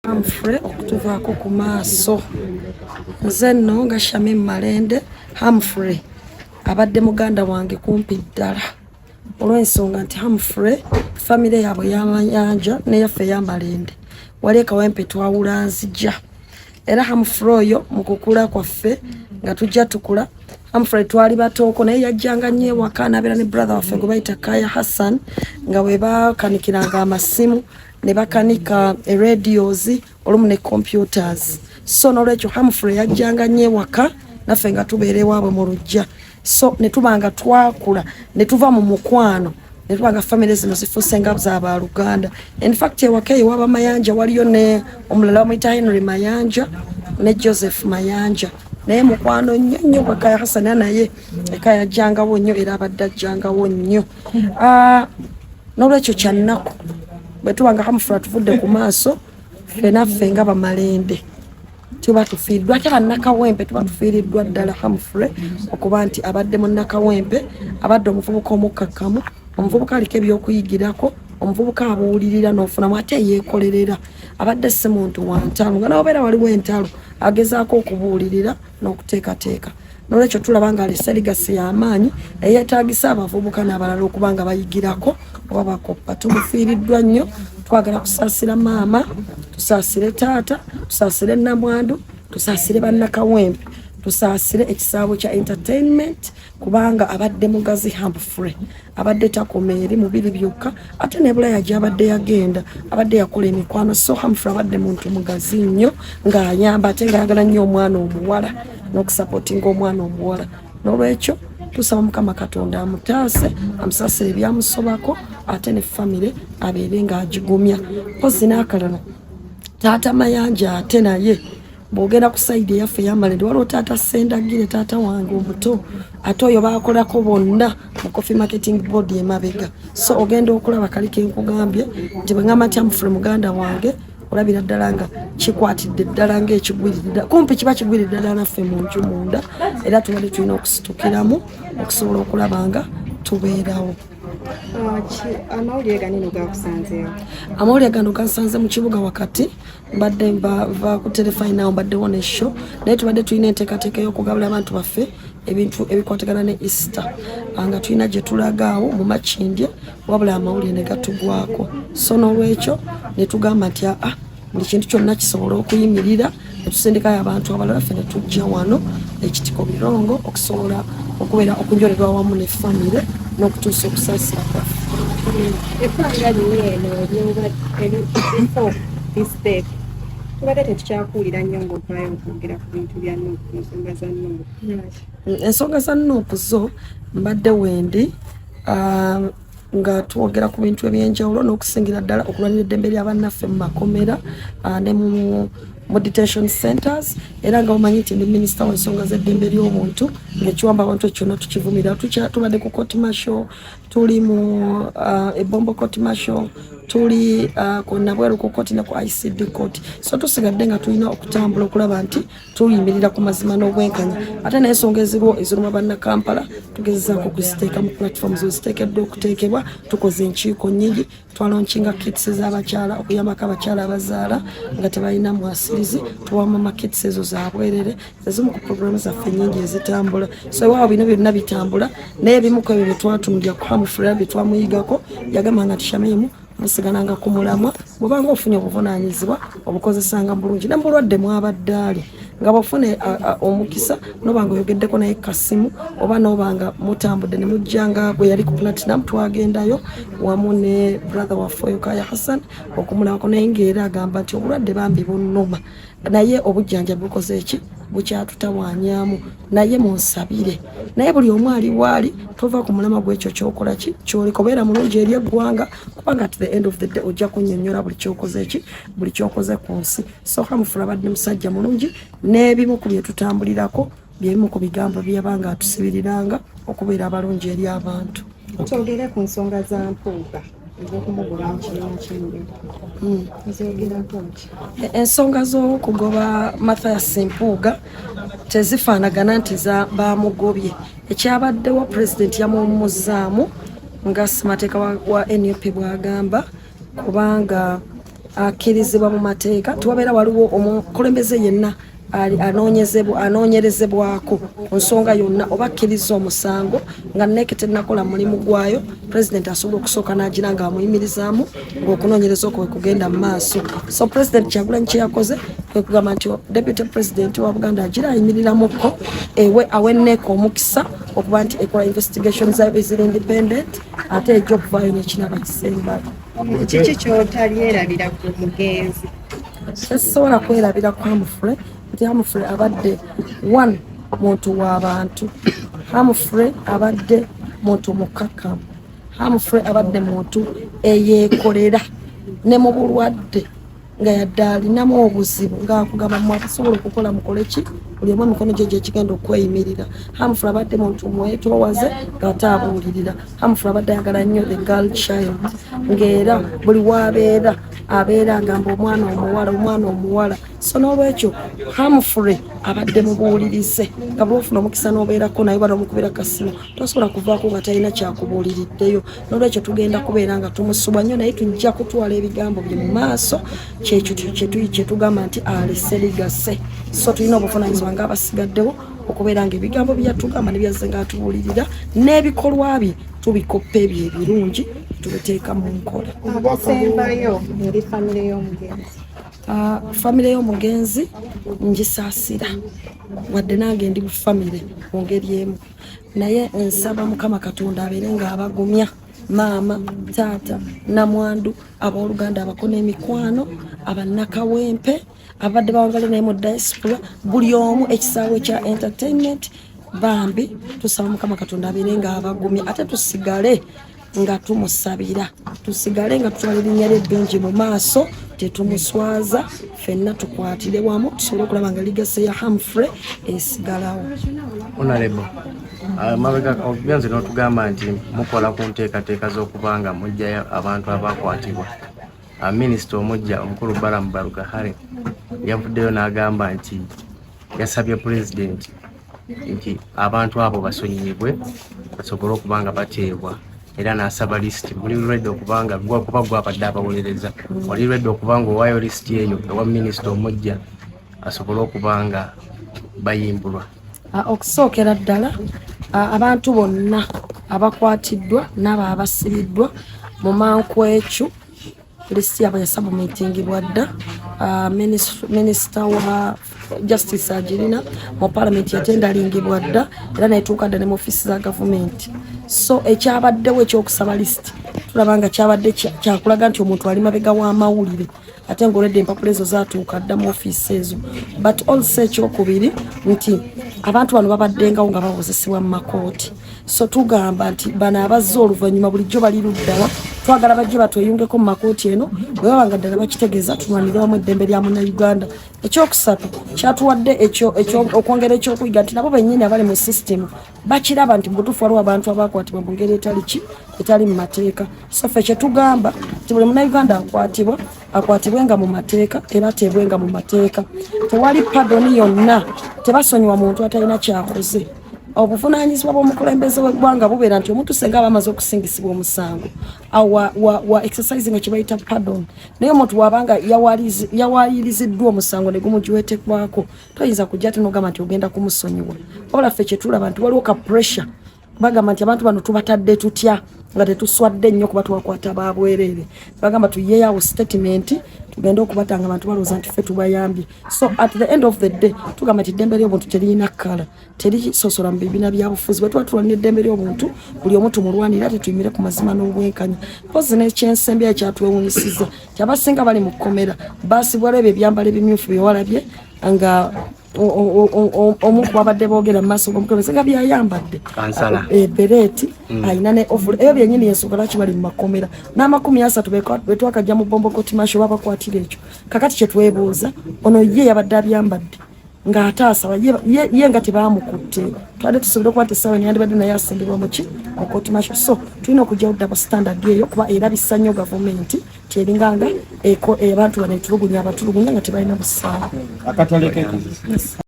Humphrey okutuvaako ku maaso. Nze nno nga Shamim malende Humphrey abadde muganda wange kumpi ddala olw'ensonga nti Humphrey famire yaabwe y'amayanja n'eyaffe y'amalende wali ekawempe twawula nzija era Humphrey oyo mu kukula kwaffe nga tujja tukula Humphrey twali batooko naye yajjanga nnyo ewaka n'abeera ne brother waffe gwe bayita Kaya Hassan nga bwe bakanikiranga amasimu ne bakanika radios olumu ne computers. So n'olwekyo Humphrey yajjanga nnyo ewaka naffe nga tubeera ewaabwe mu lujja. So ne tubanga twakula ne tuva mu mukwano ne tubanga family zino zifuuse nga z'abaluganda. In fact ewaka eyo waba Mayanja waliyo ne omulala bamuyita Henry Mayanja ne Joseph Mayanja naye mukwano nnyo gwe Kaya Hassan naye eka yajjangawo nnyo era abadde ajjangawo nnyo. N'olwekyo kya nnaku bwe tubanga Humphrey atuvudde ku maaso ffenaffe nga bamalende tuba tufiiriddwa ate bannakawempe tuba tufiiriddwa ddala Humphrey okuba nti abadde munnakawempe abadde omuvubuka omukkakkamu omuvubuka aliko ebyokuyigirako omuvubuka abuulirira n'ofunamu ate yeekolerera abadde si muntu wa ntalo nga nawobeera waliwo entalo agezaako okubuulirira n'okuteekateeka. N'olwekyo tulaba nga alese ligasi y'amaanyi eyeetaagisa abavubuka n'abalala okuba nga bayigirako oba bakoppa. Tumufiiriddwa nnyo, twagala kusaasira maama, tusaasire taata, tusaasire nnamwandu, tusaasire bannakawempe, tusaasire ekisaawe kya entertainment kubanga abadde mugazi Humphrey abadde takoma eri mubiri byokka ate ne Bulaya gy'abadde yagenda abadde yakola emikwano. So Humphrey abadde muntu mugazi nnyo ng'anyamba ate ng'ayagala nnyo omwana omuwala n'okusapootinga omwana omuwala. N'olwekyo tusaba Mukama Katonda amutaase amusaasire ebyamusobako ate ne famire abeere ng'agigumya. Mpozi n'akalala taata Mayanja ate naye bw'ogenda ku sayidi eyaffe y'amalende waliwo taata Sendagire taata wange omuto ate oyo baakolako bonna mu coffee marketing board emabega. So ogenda okulaba kali ke nkugambye nti bwe ngamba nti Humphrey muganda wange olabira ddala nga kikwatidde ddala ng'ekigwiridde kumpi kiba kigwiridde ddala naffe mu nju munda era tubadde tulina okusitukiramu okusobola okulaba nga tubeerawo. Amawulire gano gansanze mu kibuga wakati mbadde nva ku telefayinawo mbaddewo ne show naye tubadde tulina enteekateeka y'okugabula abantu baffe ebintu ebikwatagana ne Easter nga tulina gye tulagaawo mu Makindye wabula amawulire ne gatugwako. So n'olwekyo ne tugamba nti buli kintu kyonna kisobola okuyimirira ne tusindikayo abantu abalala ffe ne tujja wano ekitiko birongo okusobola okubeera okunjolerwa awamu ne famire n'okutuusa okusaasira kwaffe. Ebbanga lino eno tubadde tetukyakuwulira nnyo ng'ovaayo okwogera ku bintu bya Nuupu ensonga za Nuupu. Ensonga za Nuupu zo mbadde wendi nga twogera ku bintu ebyenjawulo n'okusingira ddala okulwanira eddembe ly'abannaffe mu makomera ne mu detention centers era nga omanyi nti ndi minisita w'ensonga z'eddembe ly'obuntu ng'ekiwamba abantu ekyonna tukivumira. Tubadde ku court martial tuli mu ebombo court martial tuli ku Nabweru ku court ne ku ICD court. So tusigadde nga tulina okutambula okulaba nti tuyimirira ku mazima n'obwenkanya ate n'ensonga eziruma banna Kampala tugezezaako okuziteeka mu platforms eziteekeddwa okuteekebwa. Tukoze enkiiko nnyingi twalonkinga kits z'abakyala okuyambako abakyala abazaala nga tebalina mwasirizi tuwamama kits ezo zabwerere zezimu ku programu zaffe nnyingi ezitambula. So ewaawo bino byonna bitambula naye ebimu ku ebyo bye twatunuulira ku Humphrey bye twamuyigako yagamba nga Shamim musigananga ku mulamwa bw'obanga ofunye obuvunaanyizibwa obukozesanga bulungi ne mulwadde mwabadde ali nga bw'ofune omukisa n'obanga oyogeddeko naye kasimu oba n'obanga mutambudde ne mujjanga bwe yali ku platinum twagendayo wamu ne brother waffe Kaya Hassan okumulabako naye ng'era agamba nti obulwadde bambi bunnuma naye obujjanjabi bukoze eki bukyatutawaanyaamu naye munsabire naye buli omu ali waali tova ku mulama gw'ekyo kyokola ki kyoliko beera mulungi eri eggwanga kubanga at the end of the day ojja kunnyonnyola buli kyokoze ki buli kyokoze ku nsi. So Humphrey abadde musajja mulungi n'ebimu ku bye tutambulirako by'ebimu ku bigambo byabanga atusibiriranga okubeera abalungi eri abantu. Twogere ku nsonga za mpuuga ensonga z'okugoba Mathias Mpuuga tezifaanagana nti bamugobye. Ekyabaddewo pulezidenti yamuwummuzaamu nga ssemateeka wa NUP bw'agamba kubanga akkirizibwa mu mateeka tuwabeera waliwo omukulembeze yenna anoonyerezebwako ku nsonga yonna oba akkiriza omusango nga NEC tennakola mulimu gwayo president asobola okusooka n'agira nga amuyimirizaamu ng'okunoonyereza okwo kugenda mu maaso. So president Kyagulanyi kye yakoze kwe kugamba nti deputy president wa Buganda agira ayimirirako awe NEC omukisa okuba nti ekola investigation zayo eziri independent ate ejja okuvaayo n'ekinaba kisembayo. Kiki kyotalyerabira ku mugenzi? Tesobola kwerabira ku Humphrey nti Humphrey abadde one muntu w'abantu. Humphrey abadde muntu mukkakkamu. Humphrey abadde muntu eyeekolera ne mu bulwadde nga yadde alinamu obuzibu ng'akugamba mwakusobola okukola mukole ki buli omu emikono gye gyekigenda okweyimirira. Humphrey abadde muntu mwetoowaze ng'ate abuulirira. Humphrey abadde ayagala nnyo the girl child ng'era buli w'abeera abeera agamba omwana omuwala. So n'olwekyo Humphrey abadde mubuulirize nga bw'ofuna omukisa n'obeerako naye bano omukubira kasimu tosobola kuvaako nga talina kyakubuuliriddeyo. N'olwekyo tugenda kubeera nga tumusubwa nnyo naye tujja kutwala ebigambo bye mu maaso kyekyo kye tugamba nti alese ligase. So tulina obuvunaanyizibwa ng'abasigaddewo okubeera ng'ebigambo bye yatugamba ne byazze ng'atubuulirira n'ebikolwa bye tubikoppa ebyo ebirungi tubiteeka mu nkola. Abasembayo eri famire y'omugenzi? Famire y'omugenzi ngisaasira wadde nange ndi mu famire mu ngeri emu, naye nsaba Mukama Katonda abeere ng'abagumya maama, taata, namwandu, abooluganda abako n'emikwano, abannakawempe abadde bawangale naye mu diaspora, buli omu ekisaawe kya entertainment bambi tusaba Mukama Katonda abeere ng'abagumya ate tusigale nga tumusabira, tusigale nga tutwala erinnya lye eddungi mu maaso tetumuswaza, ffenna tukwatire wamu tusobole okulaba nga ligase ya Humphrey esigalawo. Honorable, mabega ogenze n'otugamba nti mukola ku nteekateeka z'okuba nga muggyayo abantu abakwatibwa. Minisita omujja omukulu Balamu Barugahare yavuddeyo n'agamba nti yasabye pulezidenti nti abantu abo basonyiyibwe basobole okuba nga bateebwa, era n'asaba lisiti. Muli lwedde okuba nga gwabadde abawolereza, oli lwedde okuba nga owaayo lisiti eyo ewa minisita omujja asobole okuba nga bayimbulwa? Okusookera ddala abantu bonna abakwatiddwa n'abo abasibiddwa mu mankwekyo lisiti yabwe yasabumitingibwa dda. Minisita wa justice agirina mu parliament yatendalingibwa dda era netuuka dda ne mu ofiisi za gavumenti. So ekyabaddewo ekyokusaba lisiti tulaba nga kyabadde kyakulaga nti omuntu ali mabega w'amawulire ate ng'olwedde empapula ezo zaatuuka dda mu ofiisi ezo. But also ekyokubiri nti abantu bano babaddengawo nga bawozesebwa mu makooti. So tugamba nti bano abazze oluvannyuma bulijjo bali luddawa, twagala bajje batweyungeko mu makooti eno bwe baba nga ddala bakitegeeza tulwanire wamu eddembe lya Munnayuganda. Ekyokusatu kyatuwadde okwongera ekyokuyiga nti nabo bennyini abali mu sisitemu bakiraba nti mubutuufu waliwo abantu abakwatibwa mu ngeri etali mu mateeka. So ffe kye tugamba nti buli Munnayuganda akwatibwenga mu mateeka era ateebwenga mu mateeka. Tewali padoni yonna, tebasonyiwa muntu atalina kyakoze. Obuvunaanyizibwa bw'omukulembeze w'eggwanga bubeera nti omuntu senga aba amaze okusingisibwa omusango wa exercising kye bayita pardon, naye omuntu bw'abanga yawaliriziddwa omusango ne gumugiwetekwako toyinza kujja ate n'ogamba nti ogenda kumusonyiwa. Wabula ffe kye tulaba nti waliwo ka pressure bagamba nti abantu bano tubatadde tutya nga tetuswadde nnyo kuba tubakwata babwereere. Bagamba tuyeeyawo statement tugenda okubatanga abantu balowooza nti ffe tubayambye. So at the end of the day tugamba nti eddembe ly'obuntu teriyina kkala, terisosola mu bibiina byabufuzi. Bwe tuba tulwanira eddembe ly'obuntu buli omu tumulwanira ate tuyimire ku mazima n'obwenkanya. Mpozi n'ekyensembi ekyatuwewunyisiza nti abasinga bali mu kkomera baasibwala ebyo ebyambalo ebimyufu bye walabye nga omu ku babadde boogera mu maaso g'omukulembeze nga byayambadde bereeti alina ne ovule ebyo byennyini ensonga lwaki bali mu makomera n'30 bwe twakajja mu bombo kotimasho babakwatira ekyo. Kakati kye twebuuza ono ye yabadde abyambadde ng'ate asaba ye nga tebaamukutte twadde tusobole okuba nti essaawa yandibadde naye asimbibwa mu kotimasho. So tulina okugyawo ddaba standard eyo kuba erabisa nnyo gavumenti tyeringa nga abantu bano etulugunya abatulugunya nga tebalina busaawa.